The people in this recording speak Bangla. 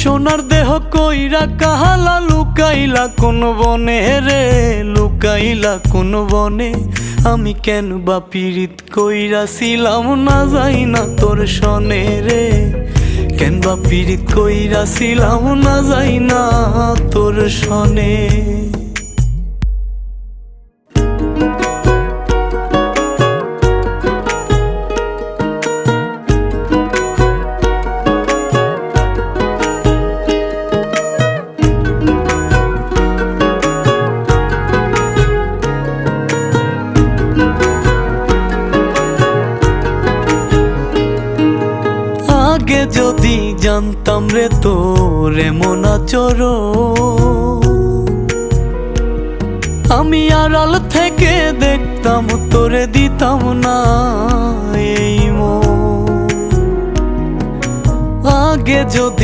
সোনার দেহ কইরা কাহালা লুকাইলা কোন বনে রে, লুকাইলা কোন বনে। আমি কেন বা পীড়িত কইরাছিলাম না যাই না তোর সনে রে, কেন বা পীড়িত কইরাছিলাম না যাই না তোর সনে। আগে যদি জানতাম রে তোর এমন আচরণ, আমি আড়াল থেকে দেখতাম তোরে দিতাম না এই মন। আগে যদি